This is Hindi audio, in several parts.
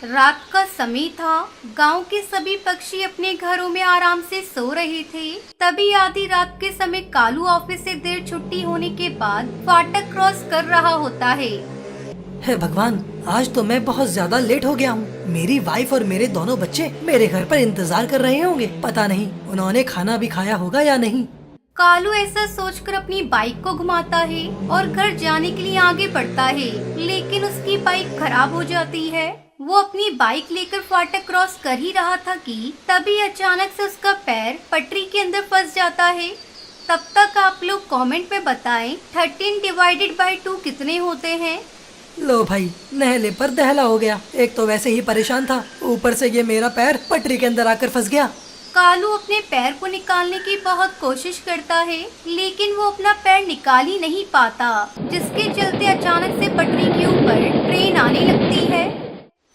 रात का समय था। गांव के सभी पक्षी अपने घरों में आराम से सो रहे थे। तभी आधी रात के समय कालू ऑफिस से देर छुट्टी होने के बाद फाटक क्रॉस कर रहा होता है। हे भगवान, आज तो मैं बहुत ज्यादा लेट हो गया हूँ। मेरी वाइफ और मेरे दोनों बच्चे मेरे घर पर इंतजार कर रहे होंगे। पता नहीं उन्होंने खाना भी खाया होगा या नहीं। कालू ऐसा सोचकर अपनी बाइक को घुमाता है और घर जाने के लिए आगे बढ़ता है, लेकिन उसकी बाइक खराब हो जाती है। वो अपनी बाइक लेकर फाटक क्रॉस कर ही रहा था कि तभी अचानक से उसका पैर पटरी के अंदर फंस जाता है। तब तक आप लोग कमेंट में बताएं 13 डिवाइडेड बाय 2 कितने होते हैं। लो भाई, नहले पर दहला हो गया। एक तो वैसे ही परेशान था, ऊपर से ये मेरा पैर पटरी के अंदर आकर फंस गया। कालू अपने पैर को निकालने की बहुत कोशिश करता है, लेकिन वो अपना पैर निकाल ही नहीं पाता, जिसके चलते अचानक से पटरी के ऊपर ट्रेन आने लगती है।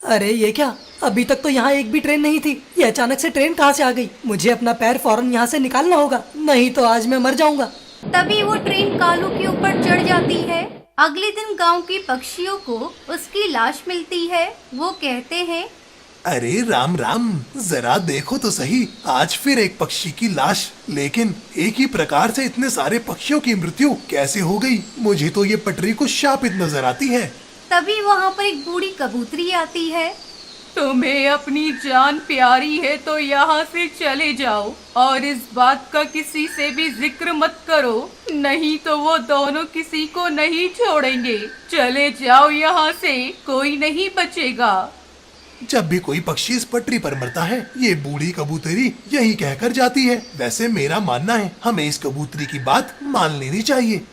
अरे ये क्या, अभी तक तो यहाँ एक भी ट्रेन नहीं थी। ये अचानक से ट्रेन कहाँ से आ गई? मुझे अपना पैर फौरन यहाँ से निकालना होगा, नहीं तो आज मैं मर जाऊंगा। तभी वो ट्रेन कालू के ऊपर चढ़ जाती है। अगले दिन गांव के पक्षियों को उसकी लाश मिलती है। वो कहते हैं, अरे राम राम, जरा देखो तो सही, आज फिर एक पक्षी की लाश। लेकिन एक ही प्रकार से इतने सारे पक्षियों की मृत्यु कैसे हो गई? मुझे तो ये पटरी को शापित नजर आती है। तभी वहाँ पर एक बूढ़ी कबूतरी आती है। तुम्हें अपनी जान प्यारी है तो यहाँ से चले जाओ और इस बात का किसी से भी जिक्र मत करो, नहीं तो वो दोनों किसी को नहीं छोड़ेंगे। चले जाओ यहाँ से, कोई नहीं बचेगा। जब भी कोई पक्षी इस पटरी पर मरता है, ये बूढ़ी कबूतरी यही कहकर जाती है। वैसे मेरा मानना है हमें इस कबूतरी की बात मान लेनी चाहिए।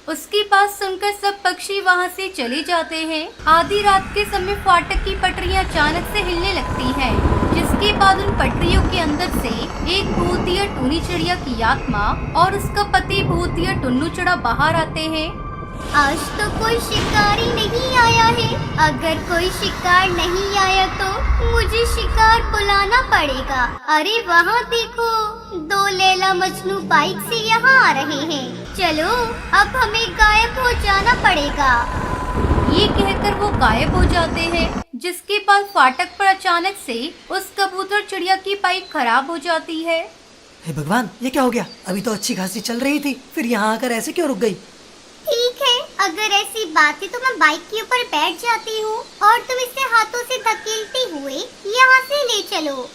उसकी बात सुनकर सब पक्षी वहाँ से चले जाते हैं। आधी रात के समय फाटक की पटरियाँ अचानक से हिलने लगती हैं, जिसके बाद उन पटरियों के अंदर से एक भूतिया टूनी चिड़िया की आत्मा और उसका पति भूतिया टुन्नू चिड़ा बाहर आते हैं। आज तो कोई शिकारी नहीं आया है। अगर कोई शिकार नहीं आया तो मुझे शिकार बुलाना पड़ेगा। अरे वहाँ देखो, 2 लैला मजनू बाइक से यहाँ आ रहे हैं। चलो अब हमें गायब हो जाना पड़ेगा। ये कहकर वो गायब हो जाते हैं, जिसके बाद फाटक पर अचानक से उस कबूतर चिड़िया की बाइक खराब हो जाती है। हे भगवान, ये क्या हो गया? अभी तो अच्छी खासी चल रही थी, फिर यहाँ आकर ऐसे क्यों रुक गई? ठीक है, अगर ऐसी बात है तो मैं बाइक के ऊपर बैठ जाती हूँ और तुम इसे हाथों से धकेलते हुए यहाँ से ले चलो।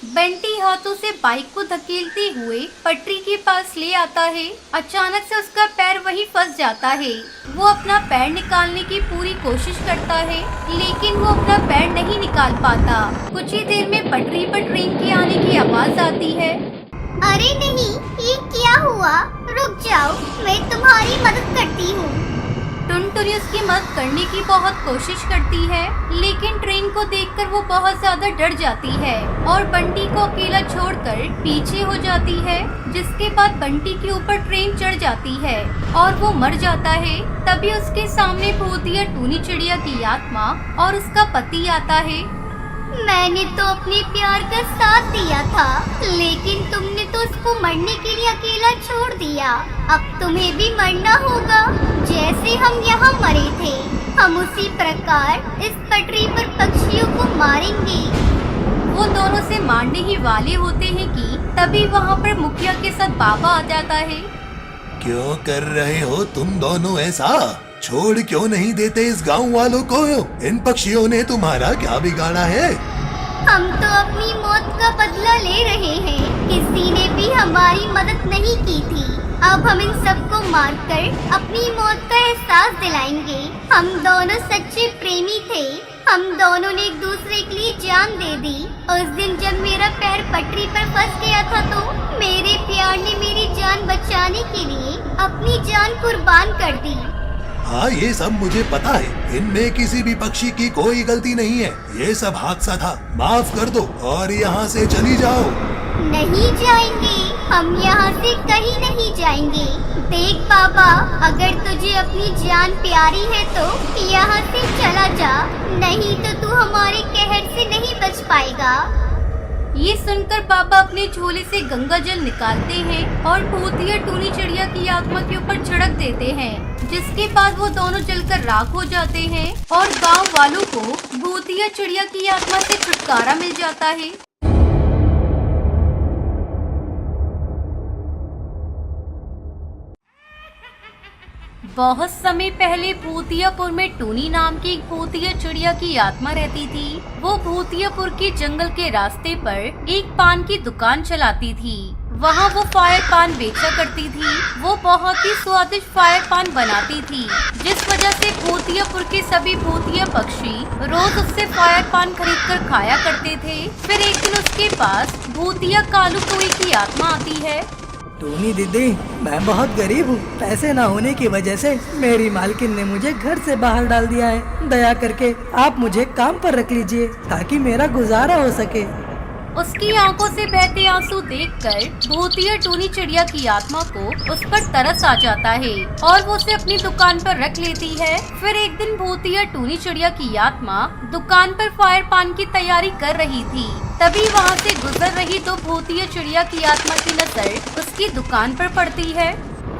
बंटी हाथों से बाइक को धकेलते हुए पटरी के पास ले आता है। अचानक से उसका पैर वहीं फंस जाता है। वो अपना पैर निकालने की पूरी कोशिश करता है, लेकिन वो अपना पैर नहीं निकाल पाता। कुछ ही देर में पटरी पर ट्रेन के आने की आवाज आती है। अरे नहीं, ये क्या हुआ? रुक जाओ, मैं तुम्हारी मदद करती हूँ। टुनटुनी उसकी मदद करने की बहुत कोशिश करती है, लेकिन ट्रेन को देखकर वो बहुत ज्यादा डर जाती है और बंटी को अकेला छोड़कर पीछे हो जाती है, जिसके बाद बंटी के ऊपर ट्रेन चढ़ जाती है और वो मर जाता है। तभी उसके सामने भूतिया टूनी चिड़िया की आत्मा और उसका पति आता है। मैंने तो अपने प्यार का साथ दिया था, लेकिन तुमने तो उसको मरने के लिए अकेला छोड़ दिया। अब तुम्हें भी मरना होगा। जैसे हम यहाँ मरे थे, हम उसी प्रकार इस पटरी पर पक्षियों को मारेंगे। वो दोनों से मारने ही वाले होते हैं कि तभी वहाँ पर मुखिया के साथ बाबा आ जाता है। क्यों कर रहे हो तुम दोनों ऐसा? छोड़ क्यों नहीं देते इस गांव वालों को? इन पक्षियों ने तुम्हारा क्या बिगाड़ा है? हम तो अपनी मौत का बदला ले रहे हैं। किसी ने भी हमारी मदद नहीं की थी। अब हम इन सबको मारकर अपनी मौत का एहसास दिलाएंगे। हम दोनों सच्चे प्रेमी थे। हम दोनों ने एक दूसरे के लिए जान दे दी। उस दिन जब मेरा पैर पटरी पर फंस गया था तो मेरे प्यार ने मेरी जान बचाने के लिए अपनी जान कुर्बान कर दी। हाँ, ये सब मुझे पता है। इनमें किसी भी पक्षी की कोई गलती नहीं है। ये सब हादसा था। माफ कर दो और यहाँ से चली जाओ। नहीं जाएंगे, हम यहाँ से कहीं नहीं जाएंगे। देख बाबा, अगर तुझे अपनी जान प्यारी है तो यहाँ से चला जा, नहीं तो तू हमारे कहर से नहीं बच पाएगा। ये सुनकर पापा अपने झोले से गंगा जल निकालते हैं और भूतिया टूनी चिड़िया की आत्मा के ऊपर छिड़क देते हैं, जिसके बाद वो दोनों जलकर राख हो जाते हैं और गांव वालों को भूतिया चिड़िया की आत्मा से छुटकारा मिल जाता है। बहुत समय पहले भूतियापुर में टूनी नाम की एक भूतिया चिड़िया की आत्मा रहती थी। वो भूतियापुर के जंगल के रास्ते पर एक पान की दुकान चलाती थी। वहाँ वो फायर पान बेचा करती थी। वो बहुत ही स्वादिष्ट फायर पान बनाती थी, जिस वजह से भूतियापुर के सभी भूतिया पक्षी रोज उससे फायर पान खरीद कर खाया करते थे। फिर एक दिन उसके पास भूतिया कालू कौवे की आत्मा आती है। टूनी दीदी, मैं बहुत गरीब हूँ। पैसे ना होने की वजह से मेरी मालकिन ने मुझे घर से बाहर डाल दिया है। दया करके आप मुझे काम पर रख लीजिए ताकि मेरा गुजारा हो सके। उसकी आंखों से बहते आंसू देखकर भूतिया टूनी चिड़िया की आत्मा को उस पर तरस आ जाता है और वो उसे अपनी दुकान पर रख लेती है। फिर एक दिन भूतिया टूनी चिड़िया की आत्मा दुकान पर फायर पान की तैयारी कर रही थी। तभी वहाँ से गुजर रही दो भूतिया चिड़िया की आत्मा की नजर उसकी दुकान पर पड़ती है।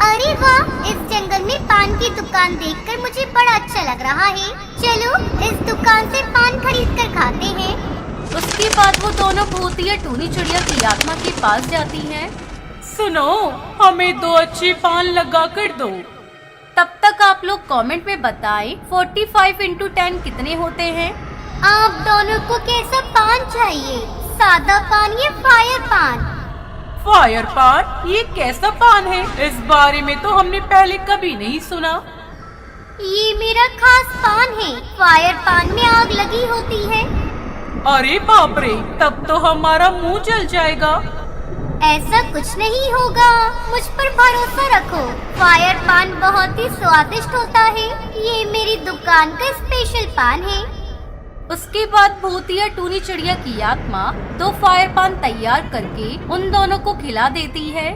अरे वाह, इस जंगल में पान की दुकान देखकर मुझे बड़ा अच्छा लग रहा है। चलो इस दुकान से पान खरीद कर खाते हैं। उसके बाद वो दोनों भूतिया टूनी चिड़िया की आत्मा के पास जाती हैं। सुनो, हमें 2 अच्छे पान लगा कर दो। तब तक आप लोग कमेंट में बताएं 45 into 10 कितने होते हैं। आप दोनों को कैसा पान चाहिए, सादा पान या फायर पान? फायर पान? ये कैसा पान है? इस बारे में तो हमने पहले कभी नहीं सुना। ये मेरा खास पान है। फायर पान में आग लगी होती है। अरे बाप रे, तब तो हमारा मुंह जल जाएगा। ऐसा कुछ नहीं होगा, मुझ पर भरोसा रखो। फायर पान बहुत ही स्वादिष्ट होता है। ये मेरी दुकान का स्पेशल पान है। उसके बाद भूतिया टूनी चिड़िया की आत्मा 2 फायर पान तैयार करके उन दोनों को खिला देती है।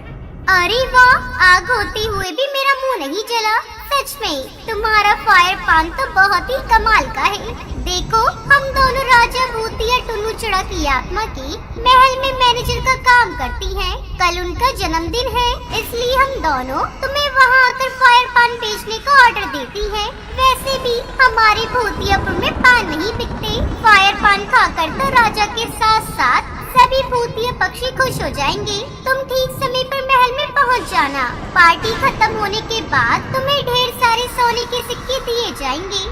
अरे वाह, आग होते हुए भी मेरा मुंह नहीं जला। सच में तुम्हारा फायर पान तो बहुत ही कमाल का है। देखो, हम दोनों राजा भूतिया टुन्नू चिड़ा की आत्मा की महल में मैनेजर का काम करती हैं। कल उनका जन्मदिन है, इसलिए हम दोनों तुम्हें वहाँ आकर फायर पान बेचने का ऑर्डर देती हैं। वैसे भी हमारे भूतियापुर में पान नहीं बिकते। फायर पान खाकर तो राजा के साथ साथ सभी भूतिया पक्षी खुश हो जाएंगे। तुम ठीक समय पर महल में पहुंच जाना। पार्टी खत्म होने के बाद तुम्हें ढेर सारे सोने के सिक्के दिए जाएंगे।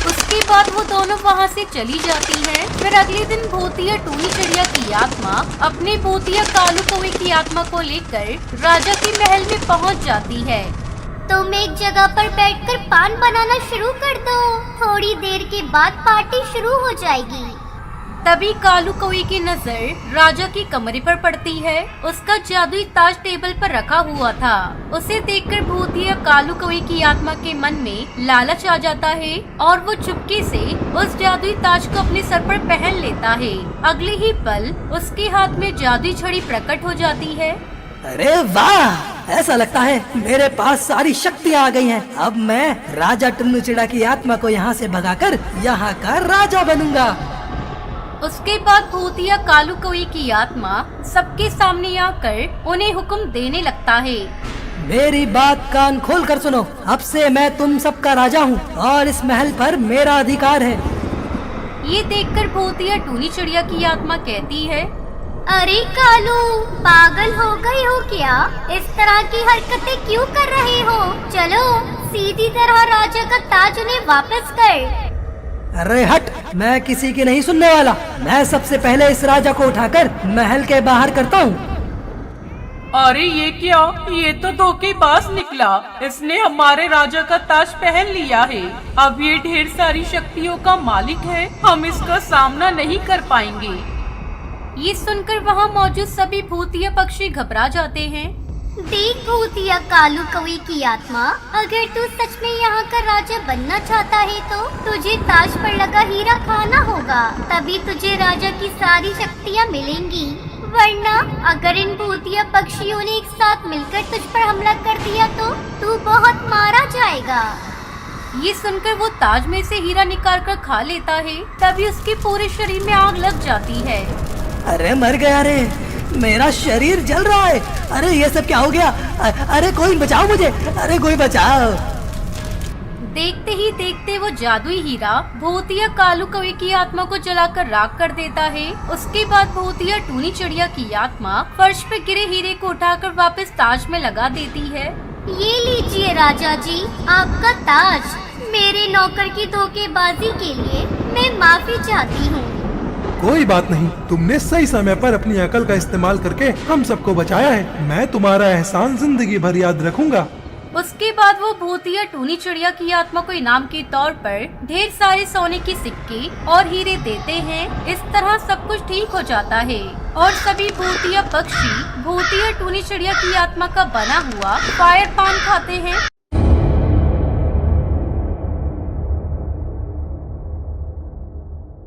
उसके बाद वो दोनों वहाँ से चली जाती है। फिर अगले दिन भूतिया टूनी चिड़िया की आत्मा अपने भूतिया कालू कौवे की आत्मा को लेकर राजा के महल में पहुँच जाती है। तुम एक जगह पर बैठकर पान बनाना शुरू कर दो। थोड़ी देर के बाद पार्टी शुरू हो जाएगी। तभी कालू कौवे की नजर राजा के कमरे पर पड़ती है। उसका जादुई ताज टेबल पर रखा हुआ था। उसे देखकर भूतिया कालू कौवे की आत्मा के मन में लालच आ जाता है और वो चुपके से उस जादुई ताज को अपने सर पर पहन लेता है। अगले ही पल उसके हाथ में जादुई छड़ी प्रकट हो जाती है। अरे वाह, ऐसा लगता है मेरे पास सारी शक्तियाँ आ गई हैं। अब मैं राजा टुन्नू चिड़ा की आत्मा को यहाँ से भगाकर यहाँ का राजा बनूंगा। उसके बाद भूतिया कालू कौवे की आत्मा सबके सामने आकर उन्हें हुक्म देने लगता है। मेरी बात कान खोल कर सुनो। अब से मैं तुम सबका राजा हूँ और इस महल पर मेरा अधिकार है। ये देखकर भूतिया टूनी चिड़िया की आत्मा कहती है, अरे कालू, पागल हो गए हो क्या? इस तरह की हरकतें क्यों कर रहे हो? चलो सीधी तरह राजा का ताज उन्हें वापस कर। अरे हट, मैं किसी की नहीं सुनने वाला। मैं सबसे पहले इस राजा को उठाकर महल के बाहर करता हूँ। अरे ये क्या? ये तो धोखेबाज निकला। इसने हमारे राजा का ताज पहन लिया है। अब ये ढेर सारी शक्तियों का मालिक है। हम इसका सामना नहीं कर पाएंगे। ये सुनकर वहाँ मौजूद सभी भूतिया पक्षी घबरा जाते हैं। देख भूतिया कालू कौवे की आत्मा, अगर तू सच में यहाँ का राजा बनना चाहता है तो तुझे ताज पर लगा हीरा खाना होगा, तभी तुझे राजा की सारी शक्तियाँ मिलेंगी। वरना अगर इन भूतिया पक्षियों ने एक साथ मिलकर तुझ पर हमला कर दिया तो तू बहुत मारा जाएगा। ये सुनकर वो ताज में से हीरा निकाल कर खा लेता है। तभी उसके पूरे शरीर में आग लग जाती है। अरे मर गया रे, मेरा शरीर जल रहा है। अरे ये सब क्या हो गया? अरे कोई बचाओ मुझे, अरे कोई बचाओ। देखते ही देखते वो जादुई हीरा भूतिया कालू कौवे की आत्मा को जलाकर राख कर देता है। उसके बाद भूतिया टूनी चिड़िया की आत्मा फर्श पे गिरे हीरे को उठाकर वापस ताज में लगा देती है। ये लीजिए राजा जी, आपका ताज। मेरे नौकर की धोखेबाजी के लिए मैं माफी चाहती हूँ। कोई बात नहीं, तुमने सही समय पर अपनी अकल का इस्तेमाल करके हम सबको बचाया है। मैं तुम्हारा एहसान जिंदगी भर याद रखूंगा। उसके बाद वो भूतिया टूनी चिड़िया की आत्मा को इनाम के तौर पर ढेर सारे सोने के सिक्के और हीरे देते हैं। इस तरह सब कुछ ठीक हो जाता है और सभी भूतिया पक्षी भूतिया टूनी चिड़िया की आत्मा का बना हुआ फायर पान खाते हैं।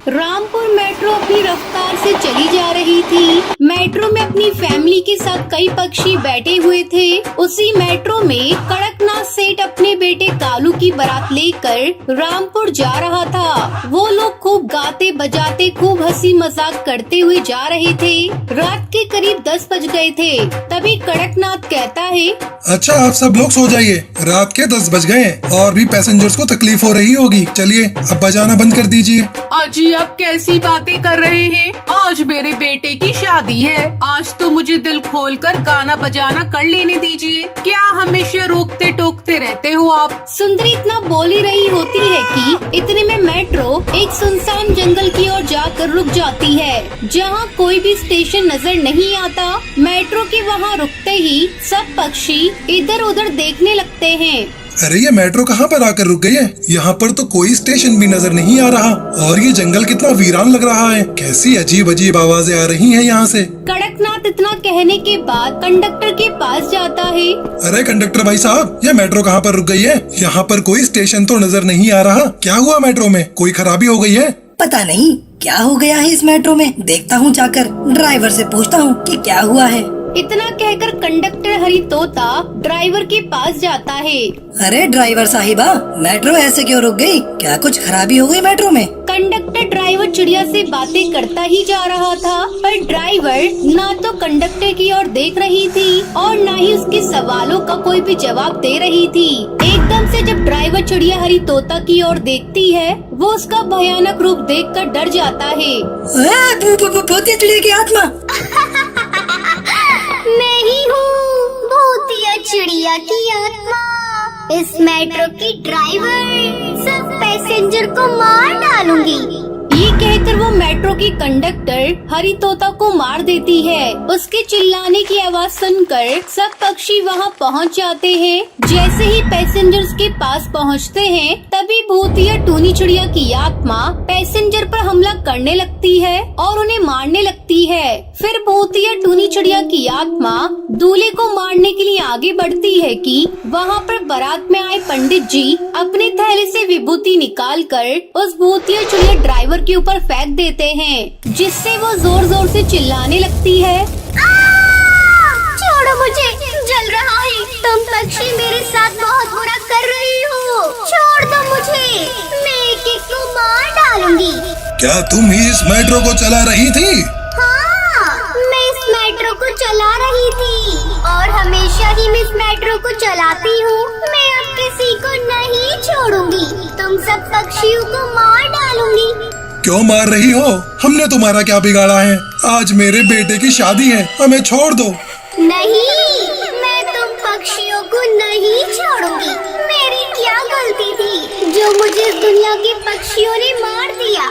रामपुर मेट्रो अपनी रफ्तार से चली जा रही थी। मेट्रो में अपनी फैमिली के साथ कई पक्षी बैठे हुए थे। उसी मेट्रो में कड़कनाथ सेठ अपने बेटे कालू की बारात लेकर रामपुर जा रहा था। वो लोग खूब गाते बजाते खूब हंसी मजाक करते हुए जा रहे थे। रात के करीब 10 बज गए थे। तभी कड़कनाथ कहता है, अच्छा आप सब लोग सो जाइए, रात के 10 बज गए और भी पैसेंजर्स को तकलीफ हो रही होगी। चलिए अब बजाना बंद कर दीजिए। अजी आप कैसी बातें कर रहे हैं? आज मेरे बेटे की शादी है। आज तो मुझे दिल खोलकर गाना बजाना कर लेने दीजिए। क्या हमेशा रोकते टोकते रहते हो आप? सुंदरी इतना बोल ही रही होती है कि इतने में मेट्रो एक सुनसान जंगल की ओर जाकर रुक जाती है, जहाँ कोई भी स्टेशन नजर नहीं आता। मेट्रो के वहाँ रुकते ही सब पक्षी इधर उधर देखने लगते हैं। अरे ये मेट्रो कहाँ पर आकर रुक गई है? यहाँ पर तो कोई स्टेशन भी नजर नहीं आ रहा और ये जंगल कितना वीरान लग रहा है। कैसी अजीब अजीब आवाजें आ रही हैं यहाँ से। कड़कनाथ इतना कहने के बाद कंडक्टर के पास जाता है। अरे कंडक्टर भाई साहब, ये मेट्रो कहाँ पर रुक गई है? यहाँ पर कोई स्टेशन तो नजर नहीं आ रहा। क्या हुआ मेट्रो में? कोई खराबी हो गई है? पता नहीं क्या हो गया है इस मेट्रो में, देखता हूँ जाकर ड्राइवर से पूछता हूँ कि क्या हुआ है। इतना कहकर कंडक्टर हरी तोता ड्राइवर के पास जाता है। अरे ड्राइवर साहिबा, मेट्रो ऐसे क्यों रुक गई? क्या कुछ खराबी हो गई मेट्रो में? कंडक्टर ड्राइवर चिड़िया से बातें करता ही जा रहा था, पर ड्राइवर ना तो कंडक्टर की ओर देख रही थी और ना ही उसके सवालों का कोई भी जवाब दे रही थी। एकदम से जब ड्राइवर चिड़िया हरी तोता की ओर देखती है, वो उसका भयानक रूप देखकर डर जाता है। भूतिया चिड़िया की आत्मा। मैं ही हूँ भूतिया चिड़िया की आत्मा, इस मेट्रो की ड्राइवर। सब पैसेंजर को मार डालूंगी। ये कहकर वो मेट्रो की कंडक्टर हरी तोता को मार देती है। उसके चिल्लाने की आवाज सुनकर सब पक्षी वहाँ पहुँच जाते हैं। जैसे ही पैसेंजर्स के पास पहुँचते हैं, तभी भूतिया टूनी चिड़िया की आत्मा पैसेंजर पर हमला करने लगती है और उन्हें मारने लगती है। फिर भूतिया टूनी चिड़िया की आत्मा दूल्हे को मारने के लिए आगे बढ़ती है कि वहाँ पर बारात में आए पंडित जी अपने थैले से विभूति निकालकर उस भूतिया चिड़िया ड्राइवर के ऊपर फेंक देते हैं, जिससे वो जोर जोर से चिल्लाने लगती है। छोड़ो मुझे, जल रहा है। तुम पक्षी मेरे साथ बहुत बुरा कर रही हो। छोड़ दो मुझे, मैं एक एक को मार डालूंगी। क्या तुम ही इस मेट्रो को चला रही थी? हाँ, मैं इस मेट्रो को चला रही थी और हमेशा ही मैं इस मेट्रो को चलाती हूँ। मैं अब किसी को नहीं छोड़ूंगी। तुम सब पक्षियों को मार डालूंगी। क्यों मार रही हो? हमने तुम्हारा क्या बिगाड़ा है? आज मेरे बेटे की शादी है, हमें छोड़ दो। नहीं, मैं तुम पक्षियों को नहीं छोड़ूंगी। मेरी क्या गलती थी जो मुझे इस दुनिया के पक्षियों ने मार दिया?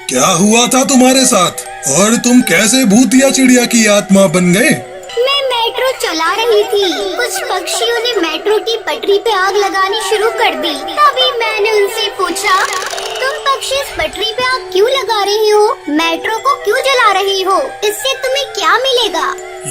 क्या हुआ था तुम्हारे साथ और तुम कैसे भूतिया चिड़िया की आत्मा बन गए? मैं मेट्रो चला रही थी। कुछ पक्षियों ने मेट्रो की पटरी पे आग लगानी शुरू कर दी। तभी मैंने उनसे पूछा, तुम पक्षी इस पटरी पे आग क्यों लगा रही हो? मेट्रो को क्यों जला रही हो? इससे तुम्हें क्या मिलेगा?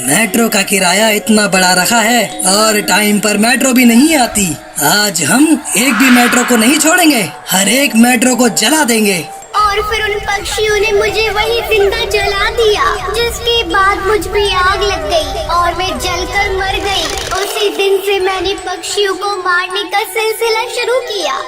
मेट्रो का किराया इतना बड़ा रखा है और टाइम पर मेट्रो भी नहीं आती। आज हम एक भी मेट्रो को नहीं छोड़ेंगे, हर एक मेट्रो को जला देंगे। और फिर उन पक्षियों ने मुझे वही जिंदा जला दिया, जिसके बाद मुझ पे आग लग गई और मैं जलकर मर गई। उसी दिन से मैंने पक्षियों को मारने का सिलसिला शुरू किया।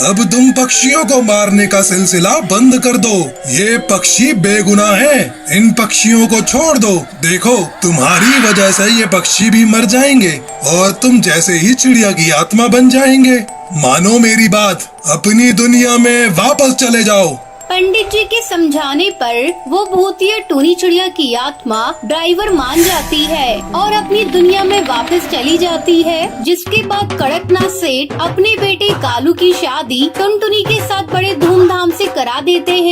अब तुम पक्षियों को मारने का सिलसिला बंद कर दो। ये पक्षी बेगुनाह हैं। इन पक्षियों को छोड़ दो। देखो, तुम्हारी वजह से ये पक्षी भी मर जाएंगे और तुम जैसे ही चिड़िया की आत्मा बन जाएंगे। मानो मेरी बात, अपनी दुनिया में वापस चले जाओ। पंडित जी के समझाने पर वो भूतिया टूनी चिड़िया की आत्मा ड्राइवर मान जाती है और अपनी दुनिया में वापस चली जाती है। जिसके बाद कड़कनाथ सेठ अपने बेटे कालू की शादी टुनटुनी के साथ बड़े धूमधाम से करा देते हैं।